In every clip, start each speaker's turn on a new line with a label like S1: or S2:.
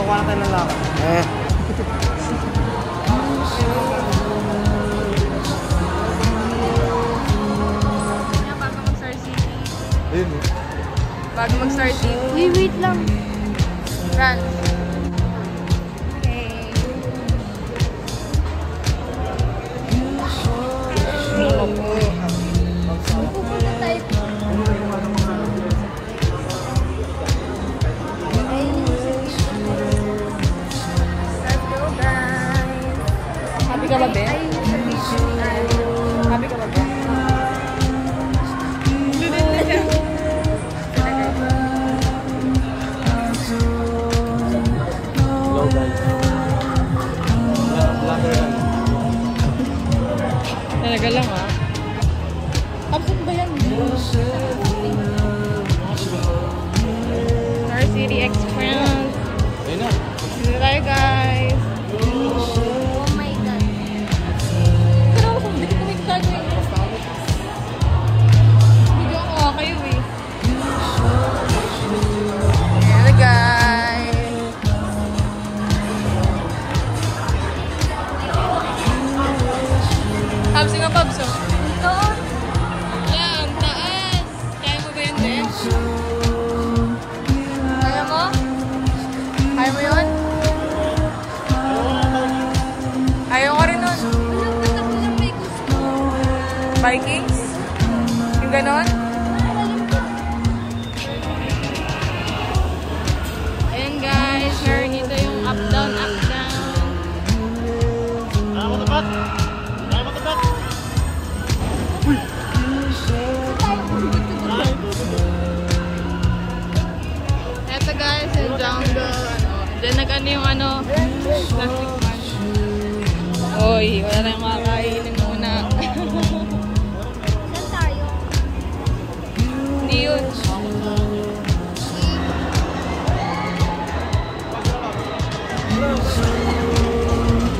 S1: kukuha na tayo ng lakad.
S2: Bago mag-Star City.
S1: Ayun.
S2: Bago mag-Star City.
S3: Wait lang.
S2: Run. Happy ka ba, Ben? Happy ka ba, Ben?
S1: Hello guys.
S2: Talaga lang ah. Absent ba yan? Star City Express.
S1: Ayun na.
S2: Dito tayo guys.
S3: Oh my God.
S2: Pero ako kung hindi ko kumikita nyo yun. Video ako kayo eh. Hello guys. Pabs nga Pabs oh.
S3: Ito.
S2: Yan, taas. Kaya mo ba yun din? Kaya mo? Kaya mo yun? Ayaw ko rin nun. Vikings? Yung ganon? Ayan guys, meron dito yung up down, up down.
S1: Kaya mo tapat? Kaya mo tapat? Uy!
S2: Eto guys, yung jungle. Diyan nag-ano yung ano, plastic man. Oy, wala tayong makakainin muna.
S3: Saan tayo?
S2: Hindi yun.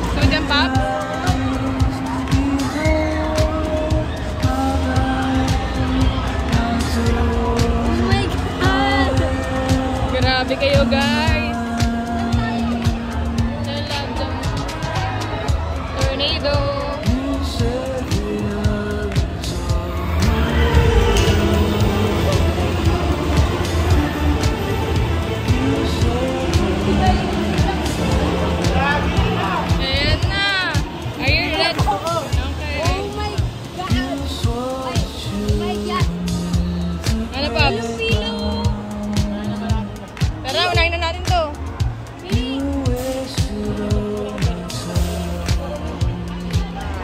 S2: So dyan, Pop?
S3: Oh my God.
S2: Grabe kayo guys. Tornado. Ayan na. Are you ready? Okay.
S3: Oh my God. Oh my God.
S2: Ano, Pops? Tara, unahin na natin to.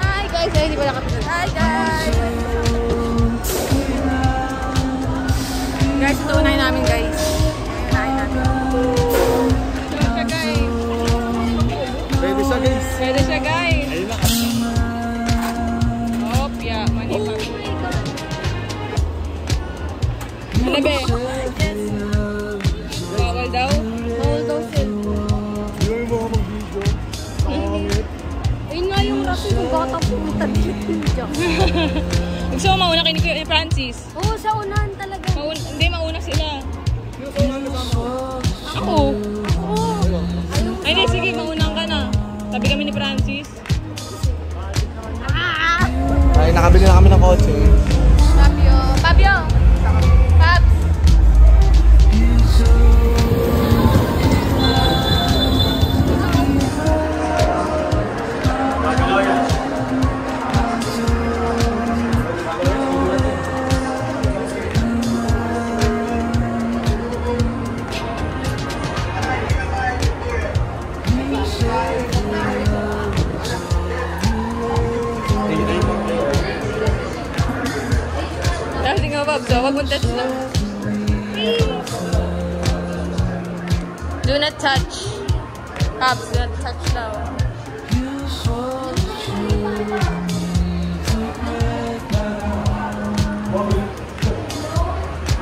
S2: Hi guys, ay hindi pala kapitan. Hi guys. Guys, ito unahin namin guys. Unahin namin. Ito siya guys.
S1: Pwede siya guys.
S2: Pwede siya guys.
S1: Ayun na.
S2: Opya, manipag.
S3: Oh my God.
S2: Ano be? Bawal daw?
S3: Bawal daw cellphone.
S1: Hindi mo yung mga mag-video. Nakakangit.
S3: Ayun nga yung raso yung bata pumunta dito dyan.
S2: Gusto mo mauna kay ni Francis?
S3: Oo, sa unahan talaga.
S2: Hindi, mauna sila.
S1: Yung sa unang kasama.
S2: Ako?
S3: Oo.
S2: Ay, hindi, sige, maunang ka na. Tabi kami ni Francis.
S1: Ay, nakabili na kami ng kotse.
S2: Fabio. Fabio! Fabs! Dapat nga, Fabs. Huwag mong touch lang. Do not touch. Fabs, do not touch daw.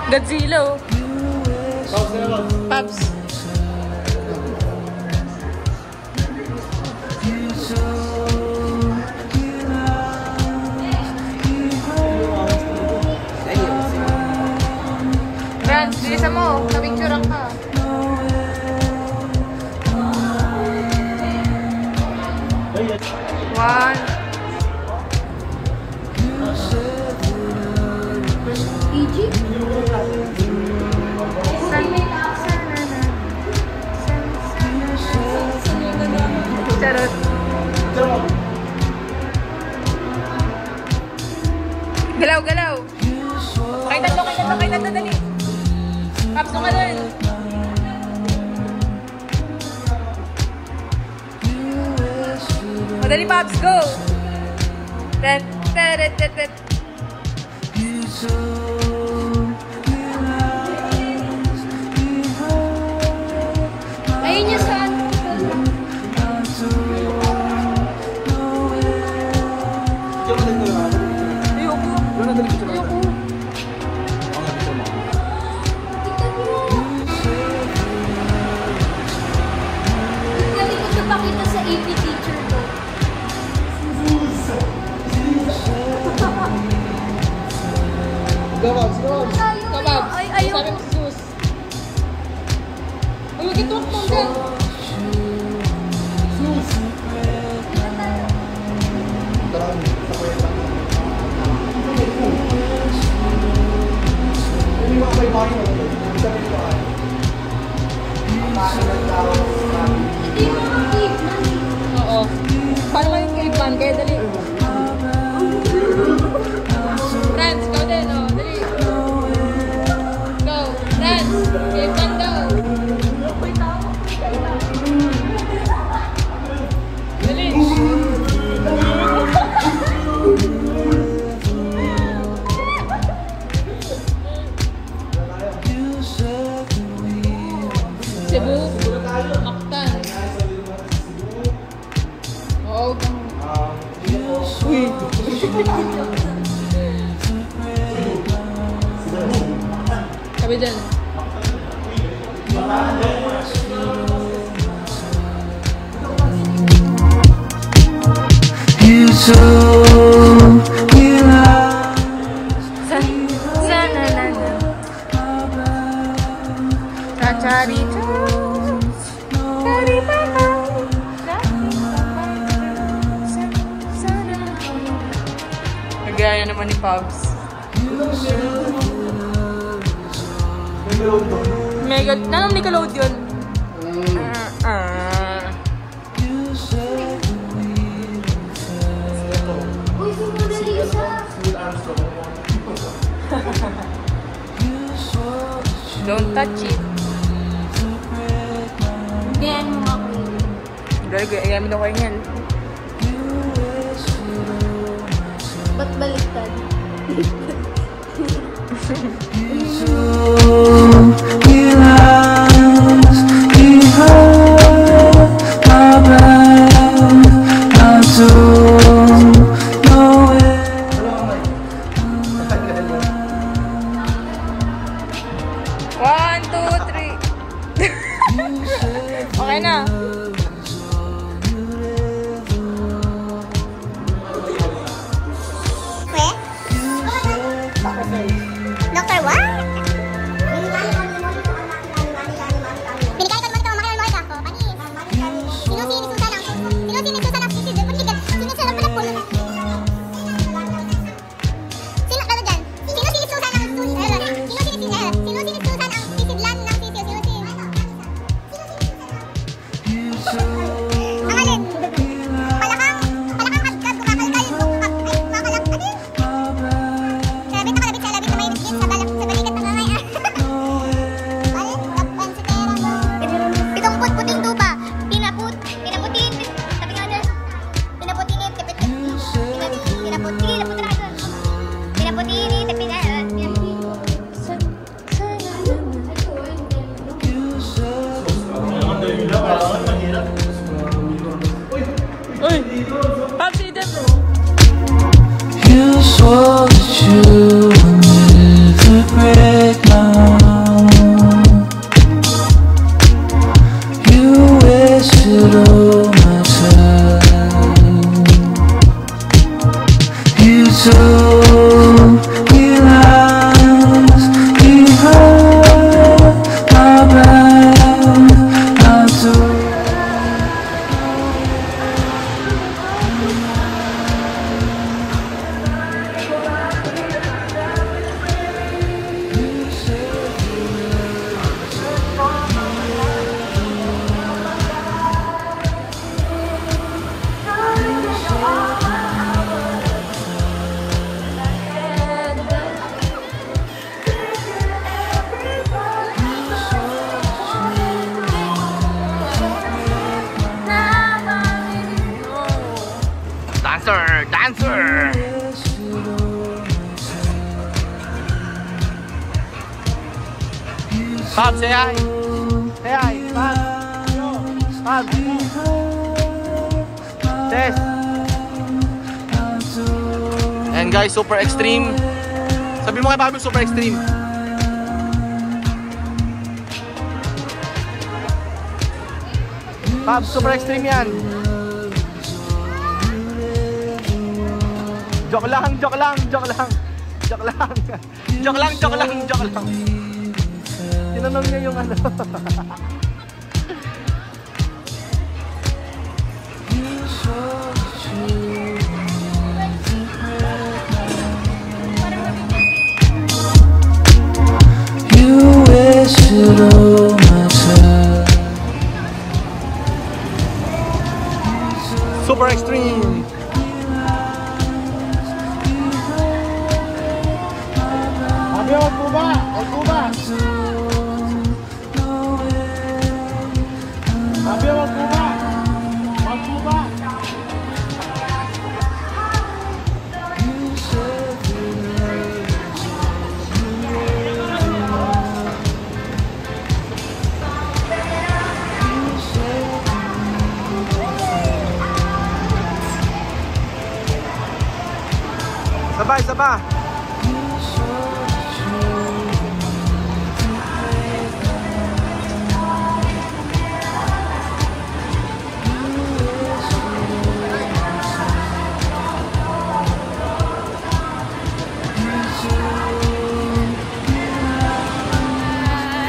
S2: Godzilla. Pabs. Brand, bilisan mo. Napicturean ka. One.
S3: Egypt?
S2: Charot. Galaw, galaw. Kay tatlo, dali. Paps, ka dun. Madali, Paps, go. Tet.
S3: Ayun yung saan. Galing ko ito pakita sa AP teacher ko.
S2: Kabab.
S3: Ay, ayaw.
S2: Sabi mo si Sus. Uy, wag ito akong dyan.
S3: Hindi mo makakip na.
S2: Oo. Paano kayo caveman? Kaya dali. Friends, go din. Oh, dali. Go. Friends, caveman daw. Dali. Cebu. Mactan. Oo. Uy. Sabi dyan.
S4: You told me lies.
S2: Nagaya naman ni Pabs. Mega, nanong Nickelodeon?
S3: Uy, si Mona Lisa.
S2: Don't touch it.
S3: Ganyan mo ako.
S2: Dahil gayamin ako yan.
S3: Ba't baliktad?
S2: One, two, three. Okay na.
S5: Dr. What? Binigay ka naman ito, makilala mo ako. Panis. Sino si Susan ang sisig? Sino sa napala po? Sino ano dyan? Sino si Susan ang sisidlan ng sisig? Ang alin? Palakang agkad, kumakalkal yung makalak. Ano yun? Kalabit na may biscuit sa balikat ng ngangay. Alin? Kapan si Tera mo. Itong puting tuba. Pinaputin. Sabi nga doon. Pinaputin. Sige, laput na doon. Pinaputin.
S2: Uy! Pabs, ito.
S4: You swore that you would never break my heart. You wasted all my time. You told me lies behind my back. I told
S1: dancer! Pab, say hi! Say hi! Pab! Pab! Tess! And guys, super extreme. Sabi mo kay Pab, super extreme. Pab, super extreme yan. Joke lang, joke lang, joke lang. Joke lang. Joke lang, joke lang, joke lang. Tinanong niya yung ano.
S4: You wasted all my time.
S1: Super extreme. Sabi, wag po ba? Wag po ba? Sabi, wag po ba? Wag po ba? Sabay, sabay.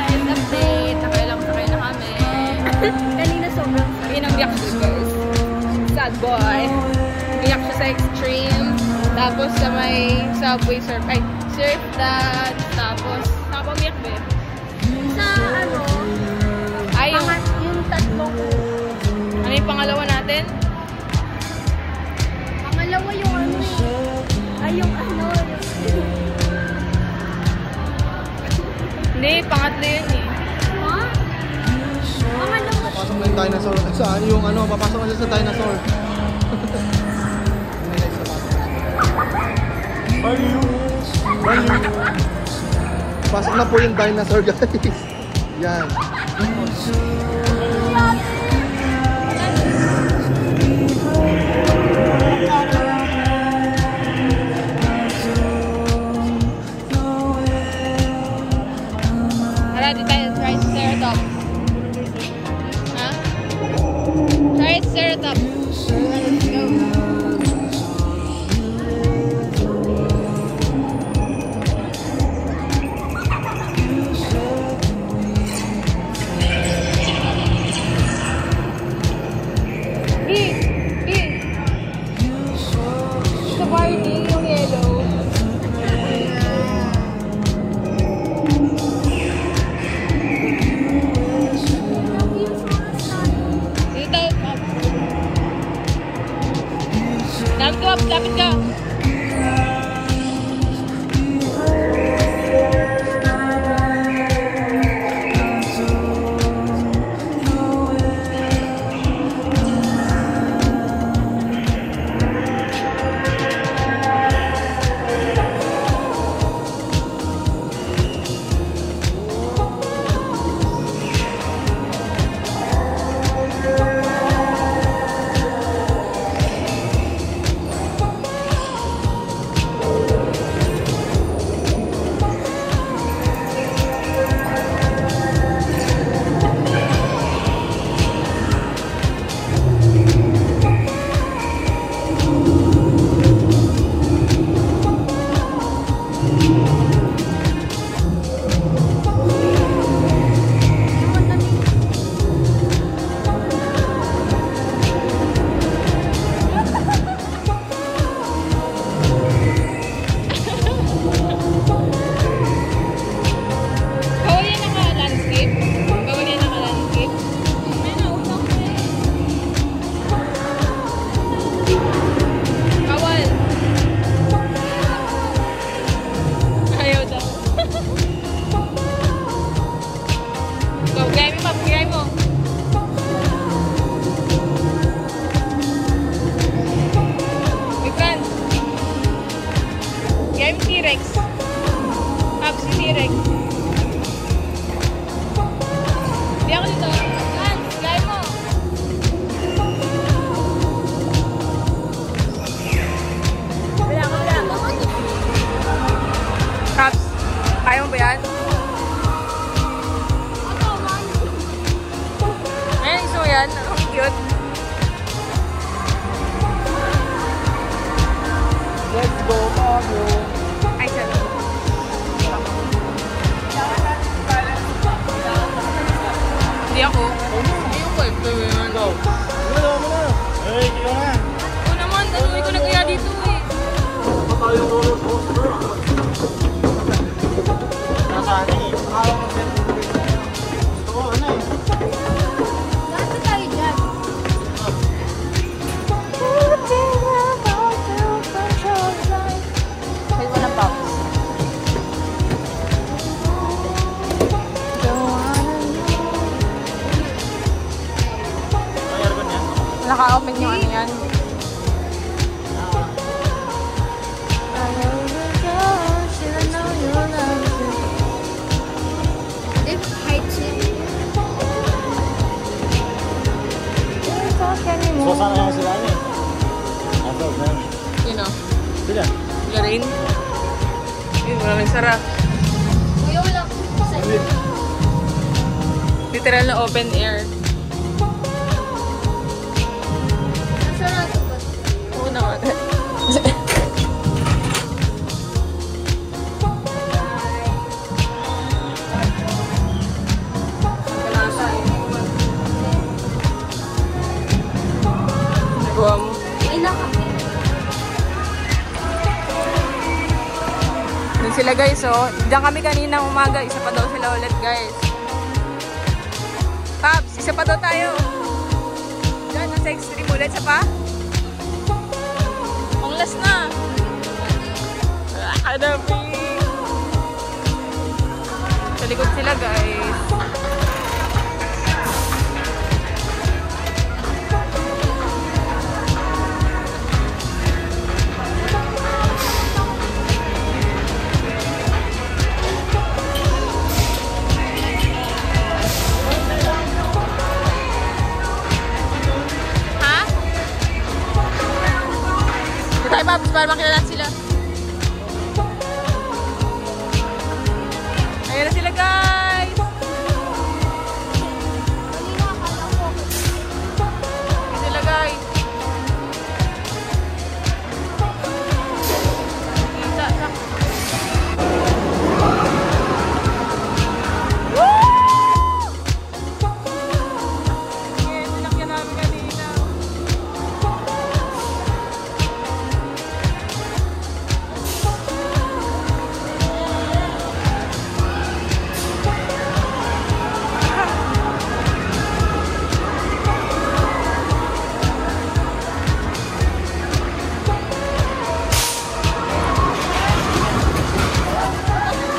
S2: Update. Sakay na kami.
S3: Kanina sobrang
S2: Pinangyak siya guys. Sad boy. Umiyak siya sa extreme. Tapos sa may subway surf. Ay, surf dance. Tapos, umiyak ba?
S3: sa ano,
S2: Ay,
S3: yung tatlong,
S2: ano yung pangalawa natin?
S3: pangalawa yung ano ay yung ano,
S2: Hindi, pangatlo yun eh.
S3: ha? Pangalawa.
S1: Papasok na yung dinosaur. Saan yung ano, papasok na siya sa dinosaur. Baliw! Baliw! Pasok na po yung dinosaur guys. Yan.
S2: Tara, di tayo try Triceratops. Ha? Triceratops. Let's go. Sa party, yung yellow. Dito, cute.
S1: Let's go, Pablo.
S2: Ay, sarap. Hindi ako. Hindi yung kwento yun.
S1: Go. Wala mo na. Hey, kilo na.
S2: Oo naman, tanuwi ko na kaya dito eh.
S1: Ano tayo roller coaster? Nasaan eh? Akala ko set. Gusto ko, ano eh?
S3: Gato tayo dyan.
S2: Kahit walang pops.
S1: Mayroon ba niyan?
S2: Naka-open yung ano yan.
S3: If heights it.
S1: So, sana yan sila ano eh? Ato, man.
S2: You know,
S1: Sila.
S2: Lorraine. Yun, maraming sarap.
S3: Kuya, wala.
S2: Literal na open air.
S3: Nasa natin ba?
S2: Oo naman. Nagawa mo.
S3: Ay, naka.
S2: Doon sila guys, oh. Diyan kami kanina umaga. Isa pa daw sila ulit guys. Paps, isa pa daw tayo. Diyan, nasa extreme ulit. Isa pa? Ang last na. Hanapin. Sa likod sila guys. Ha? Dito tayo Paps para makilala sila. Ayan na sila guys.
S3: Kanina akala ko.
S2: Ayan sila guys. Isa, isa. Ayan, sinakyan namin kanina.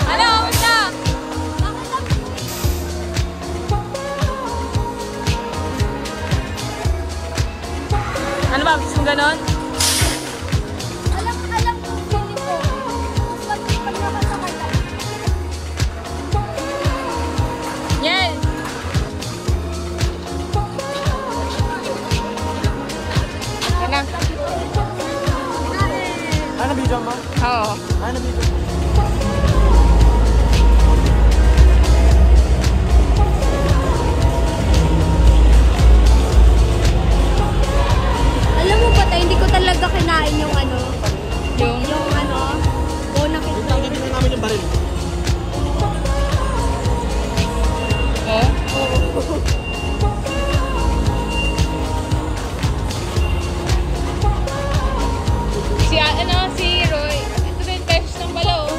S2: Ano, kamusta? Ano ba, gusto mong ganon?
S3: Alam ko feeling ko. Mas pag nakasakay lang.
S2: Yan! Yan na.
S1: Ano video mo?
S2: Oo.
S1: Ano video?
S3: Alam mo ba tayo, hindi ko talaga kinain yung ano.
S2: Yung?
S3: Yung ano. Bonakit
S1: Yung
S3: na
S1: tanggalin na namin yung baril.
S2: Oh? Si ano, si Roy. Ito 10 pesos ng pala, oh.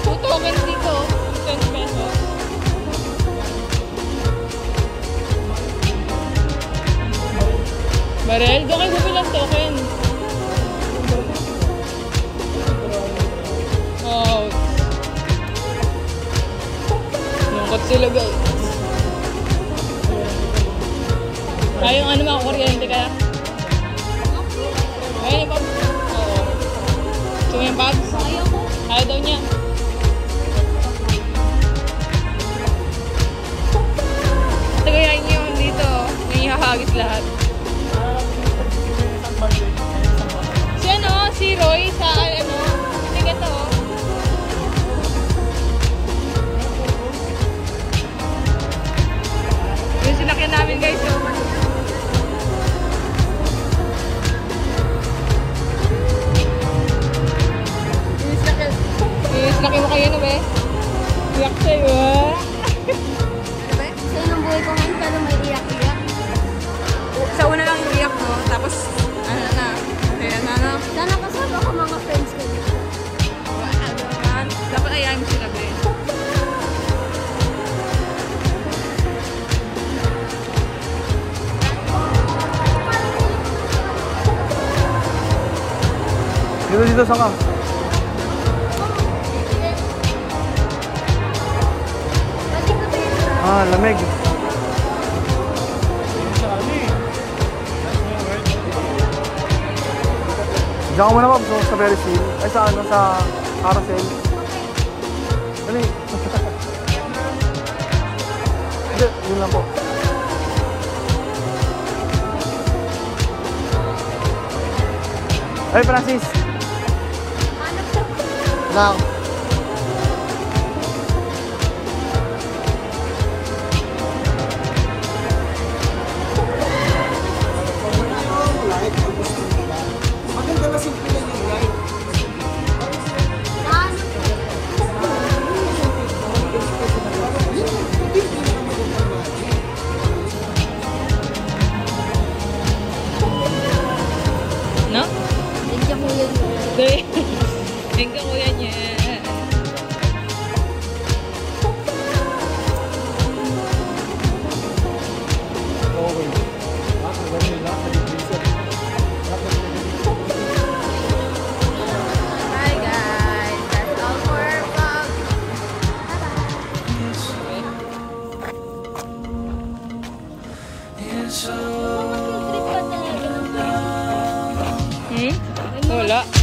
S2: 2 tokens dito, 20 pesos. Barel, doon kayo bilang token. Oh. Lungkot sila guys. Ay, yung ano mga kuryente kaya? Ayun yung Pops. Oo. Gusto mo yung Pops?
S3: Ayaw ko.
S2: Ayaw daw niya. Tagayain niyo yun dito. Yung ihahagis lahat. Si ano, si Roy sa ano, tiga to.
S1: dito sa ka. Ah, lamig. Diyan ka muna ba? Gusto ko sa Ferris wheel? Ay, sa ano? Sa carousel? Dali. Hindi, yun lang po. Ay, Francis. Now.
S6: Maganda na simple lang yung ride.
S2: No?
S3: Nandiyan ko yun.
S2: Hanggang kuya niya. Hi guys, that's all for our vlog.
S3: Trip pa talaga.
S2: Wala.